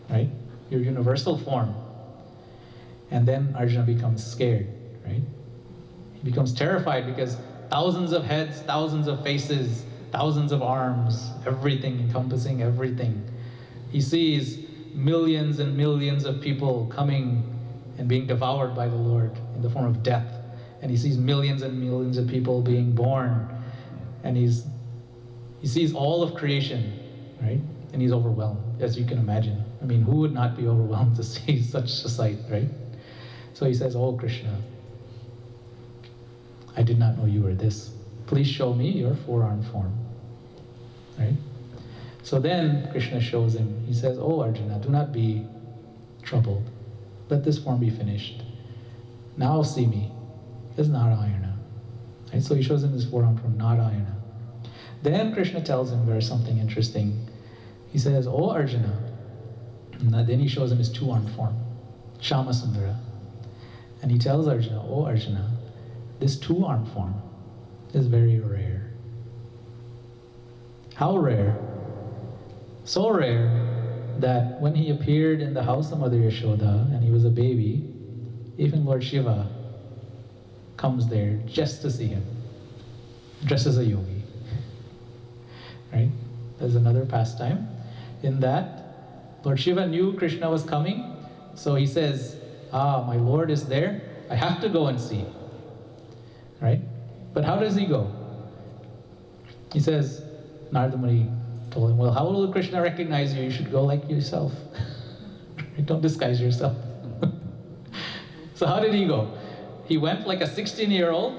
right? Your universal form. And then Arjuna becomes scared, right? He becomes terrified because thousands of heads, thousands of faces, thousands of arms, everything, encompassing everything. He sees millions and millions of people coming and being devoured by the Lord in the form of death. And he sees millions and millions of people being born. And he sees all of creation, right? And he's overwhelmed, as you can imagine. I mean, who would not be overwhelmed to see such a sight, right? So he says, "Oh Krishna, I did not know you were this. Please show me your four-armed form." Right? So then Krishna shows him. He says, "Oh Arjuna, do not be troubled. Let this form be finished. Now see me as Narayana." Right? So he shows him his four-armed form, Narayana. Then Krishna tells him there's something interesting. He says, "Oh Arjuna," and then he shows him his two-armed form, Shama Sundara. And he tells Arjuna, "Oh Arjuna, this two-armed form is very rare." How rare? So rare that when he appeared in the house of Mother Yashoda and he was a baby, even Lord Shiva comes there just to see him, dressed as a yogi. Right? There's another pastime in that Lord Shiva knew Krishna was coming, so he says, "My Lord is there, I have to go and see." Right? But how does he go? He says, Narada Muni told him, "Well, how will Krishna recognize you? You should go like yourself. Don't disguise yourself." So how did he go? He went like a 16-year-old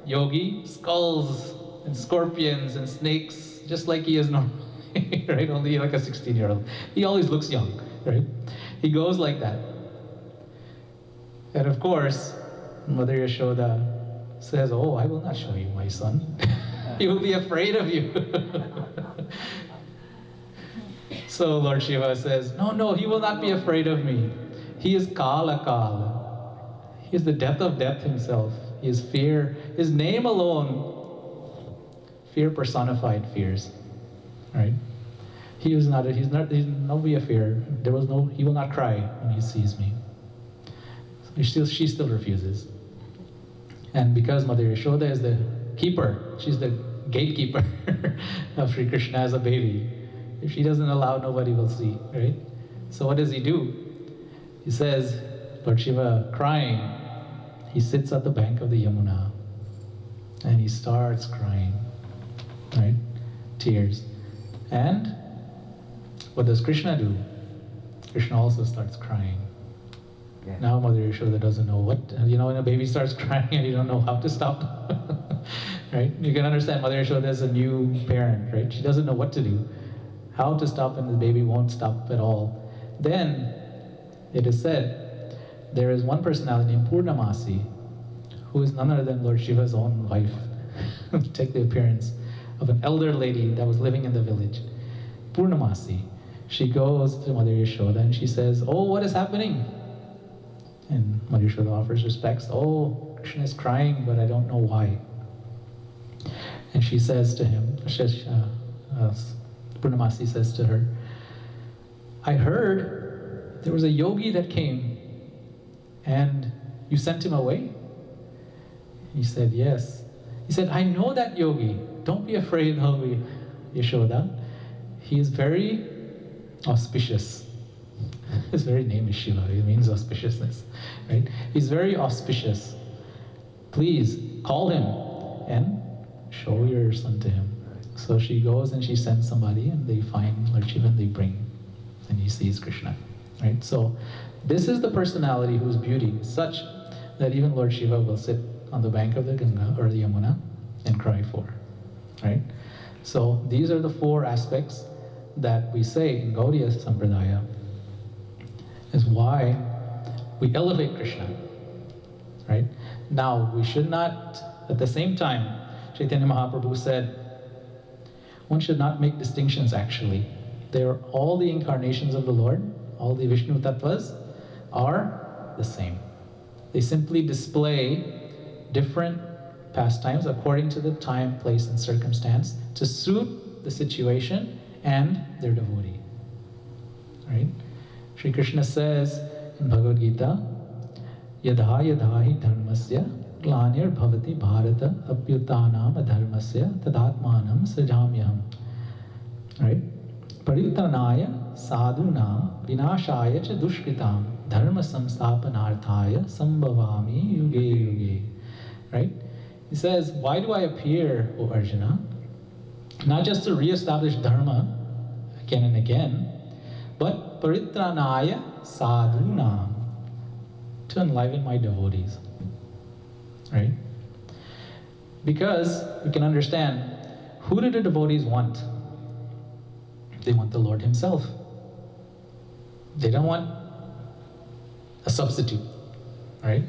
yogi, skulls and scorpions and snakes, just like he is normally, right? Only like a 16-year-old. He always looks young, right? He goes like that. And of course, Mother Yashoda says, "Oh, I will not show you my son. He will be afraid of you." So Lord Shiva says, No, he will not be afraid of me. He is Kala Kala. He is the death of death himself. He is fear. His name alone, fear personified fears. Right? He's not be a fear. He will not cry when he sees me. She still refuses. And because Mother Yashoda is the keeper, she's the gatekeeper of Sri Krishna as a baby. If she doesn't allow, nobody will see, right? So what does he do? He says, Lord Shiva crying, he sits at the bank of the Yamuna and he starts crying, right? Tears. And what does Krishna do? Krishna also starts crying. Yeah. Now Mother Yashoda doesn't know what, when a baby starts crying and you don't know how to stop, right? You can understand Mother Yashoda is a new parent, right? She doesn't know what to do, how to stop, and the baby won't stop at all. Then it is said there is one personality named Purnamasi who is none other than Lord Shiva's own wife. Take the appearance of an elder lady that was living in the village. Purnamasi. She goes to Mother Yashoda and she says, "Oh, what is happening?" And Mother Yashoda offers respects. "Oh, Krishna is crying, but I don't know why." And she says to him, Purnamasi says to her, "I heard there was a yogi that came and you sent him away?" He said, "Yes." He said, "I know that yogi. Don't be afraid, Yashoda. He is very auspicious." His very name is Shiva. It means auspiciousness, right? He's very auspicious. Please call him and show your son to him. So she goes and she sends somebody and they find Lord Shiva and they bring, and he sees Krishna, right? So this is the personality whose beauty is such that even Lord Shiva will sit on the bank of the Ganga or the Yamuna and cry for, right? So these are the four aspects that we say in Gaudiya Sampradaya is why we elevate Krishna, right? Now, we should not, at the same time, Chaitanya Mahaprabhu said, one should not make distinctions actually. They are all the incarnations of the Lord, all the Vishnu Tattvas are the same. They simply display different pastimes according to the time, place, and circumstance to suit the situation and their devotee, right? Shri Krishna says in Bhagavad Gita, "Yadha yadhahi dharmasya glanir bhavati bharata apyutanam adharmasya tadatmanam sajamyaham." Right? Paritranaya sadhuna vinashaya cha dushkritam dharma samsthapanarthaya sambhavami yuge yuge. Right? He says, why do I appear, O Arjuna? Not just to re-establish dharma again and again, but paritranaya sadhuna, to enliven my devotees. Right? Because we can understand, who do the devotees want? They want the Lord Himself. They don't want a substitute, right?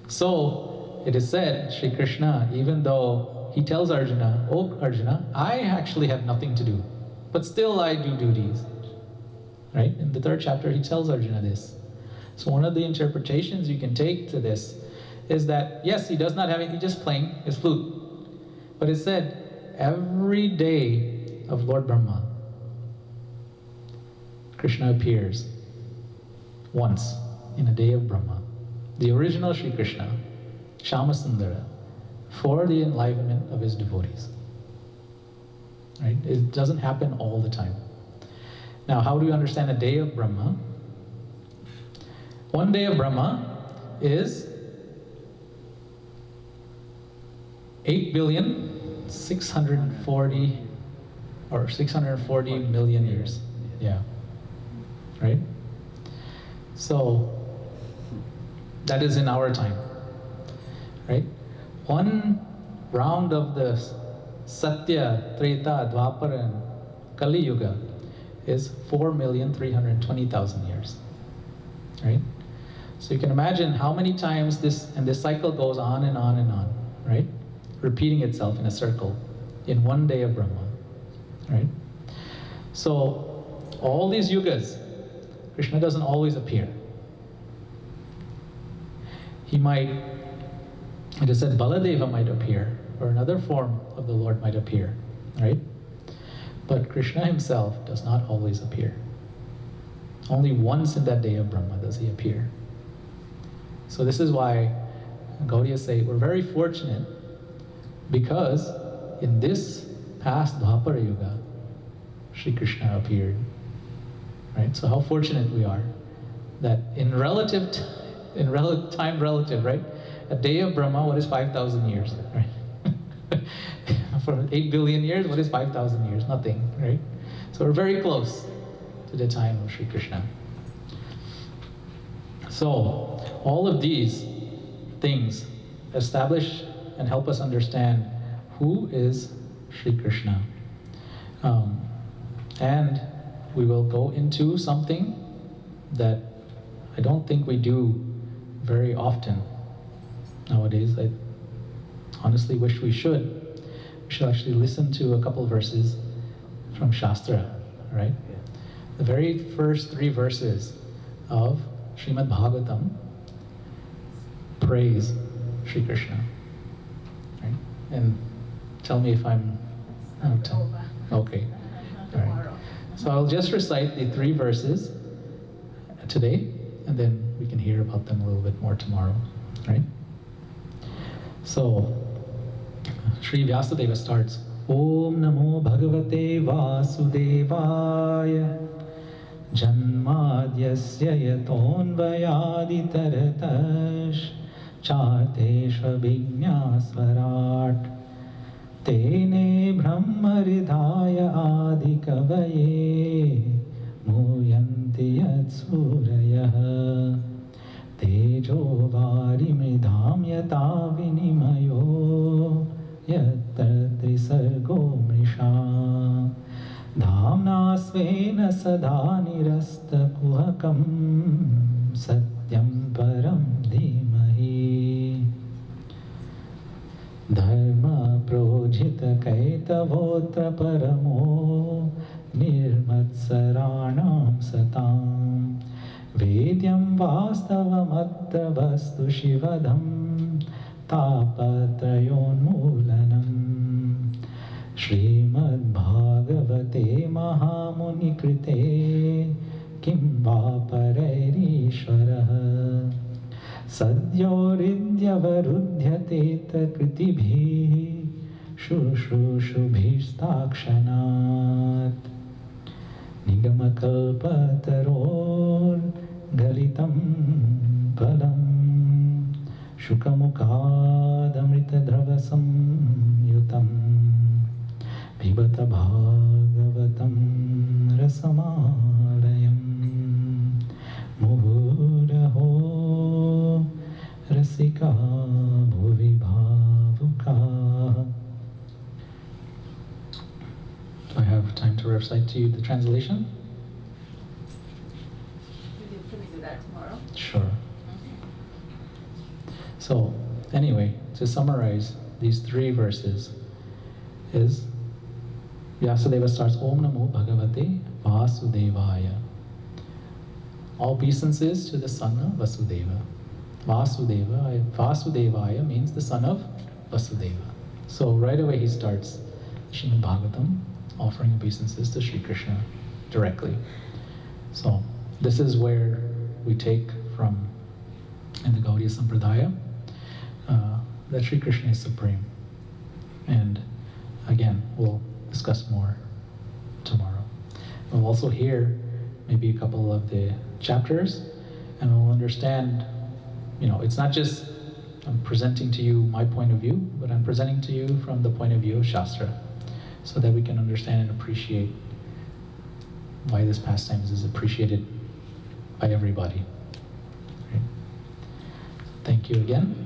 So it is said, Shri Krishna, even though he tells Arjuna, "Oh Arjuna, I actually have nothing to do, but still I do duties." Right? In the 3rd chapter, he tells Arjuna this. So one of the interpretations you can take to this is that, yes, he does not have anything, he's just playing his flute. But it said, every day of Lord Brahma, Krishna appears once in a day of Brahma. The original Shri Krishna, Shyamasundara, for the enlivenment of his devotees. Right? It doesn't happen all the time. Now, how do we understand a day of Brahma? One day of Brahma is 640 million years. Yeah. Right? So, that is in our time. Right? One round of the Satya, Treta, Dwapara, and Kali Yuga is 4,320,000 years. Right? So you can imagine how many times this cycle goes on and on and on, right? Repeating itself in a circle in one day of Brahma, right? So all these yugas, Krishna doesn't always appear. He might, it is said Baladeva might appear, or another form of the Lord might appear, right? But Krishna himself does not always appear. Only once in that day of Brahma does he appear. So this is why Gaudiya say we're very fortunate because in this past Dwapara Yuga, Shri Krishna appeared. Right? So how fortunate we are that in time relative, right? A day of Brahma, what is 5,000 years? Right? For 8 billion years, what is 5,000 years? Nothing, right? So we're very close to the time of Shri Krishna. So, all of these things establish and help us understand who is Shri Krishna. And we will go into something that I don't think we do very often nowadays. I honestly wish we should. We should actually listen to a couple verses from Shastra, right? The very first 3 verses of Srimad Bhagavatam praise Shri Krishna, right? And tell me if I'm out. Okay, all right. So I'll just recite the 3 verses today, and then we can hear about them a little bit more tomorrow, right? So, Shri Vyasadeva starts, Om Namo Bhagavate Vasudevaya Janmadyasya yatonvayaditaratas Charteshva Vignasvarat Tene Brahmaridhaya Adikavaye Muyanti Yatsurayah Tejo Varimridham Yata Vinimayo Yatra Trisargo Mrisha Dhamna Svena Sada Nirasta Kuhakam Satyam Param Dhimahi Dharma Projita Kaitavotra Paramo Nirmatsaranam Satam Vedyam Vastavamatra Vastu Shivadham Tapatrayon Mulanam Srimad Bhagavate Mahamuni Krite Kim Vaparayishvaraha Sadyoridhyavarudhyate Kritibhi Shushushubhistakshanat Nigamakalpataror Galitam Palam Shukamukadamritadravasam Yutam Pibata Bhagavatam Rasamalayam Muhuraho Rasika Bhuvi Bhavuka. Do I have time to recite to you the translation? Can we do that tomorrow? Sure. So, anyway, to summarize these 3 verses is Vyasadeva starts Om Namo Bhagavate Vasudevaya. All obeisances to the son of Vasudeva. Vasudevaya means the son of Vasudeva. So right away he starts Srimad Bhagavatam offering obeisances to Shri Krishna directly. So this is where we take from in the Gaudiya Sampradaya that Shri Krishna is supreme. And again, we'll discuss more tomorrow. We'll also hear maybe a couple of the chapters, and we'll understand, it's not just I'm presenting to you my point of view, but I'm presenting to you from the point of view of Shastra, so that we can understand and appreciate why this pastime is appreciated by everybody. Right? Thank you again.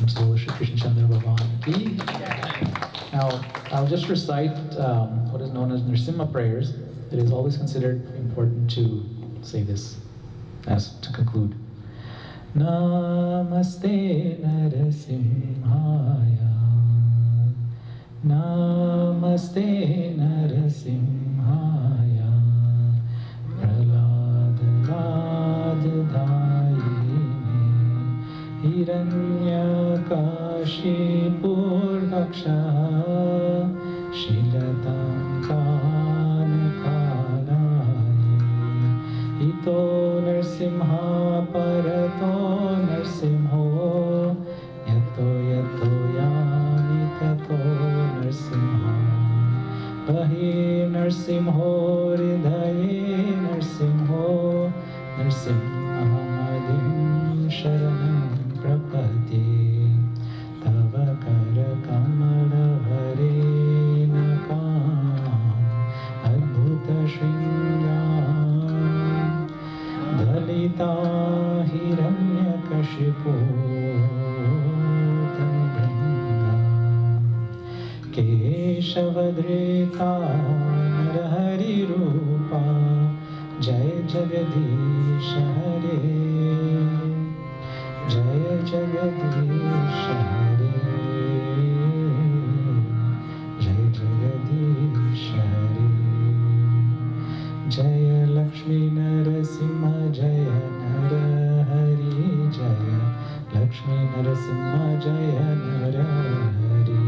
So, Shri Krishna Chandra Bhagavan ki. Now, I'll just recite what is known as Nrsimha prayers. It is always considered important to say this as to conclude. Namaste Narasimhaya. Namaste Narasimhaya. Pralada Rajadayini. Hiranyakashi Purvaksha. Shilatam Kanakalayi. Ito Narsimha Parato Narsimho. Yato Yato Yani Tato Narsimha. Bahi Narsimho Hridaye Narsimho. Narsimhadim Sharanam Prapati. Tava Kara Kamala Hare Nakam Adbhuta Shringam Dalita गोपीजनवल्लभगोपीजनपूतनवृन्दा केशवद्रेका नरहरिरूपा जय जगदीश हरे जय जगदीश हरे जय जगदीश हरे जय लक्ष्मी नरसिंह जय नर हरि जय लक्ष्मी नरसिंह जय नर हरि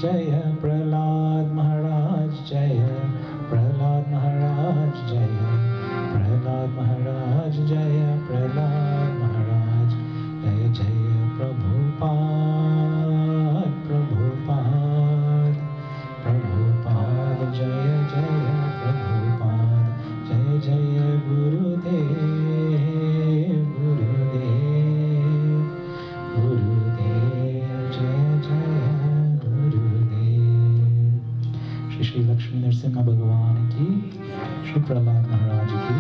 जय प्रहलाद महाराज जय प्रहलाद महाराज जय प्रहलाद महाराज जय प्रहलाद महाराज जय जय प्रभुपाद प्रभुपाद प्रभुपाद जय जय प्रभुपाद जय जय गुरुदेव गुरुदेव गुरुदेव जय जय गुरुदेव। श्री श्री लक्ष्मी नरसिंह भगवान की, श्री प्रहलाद महाराज की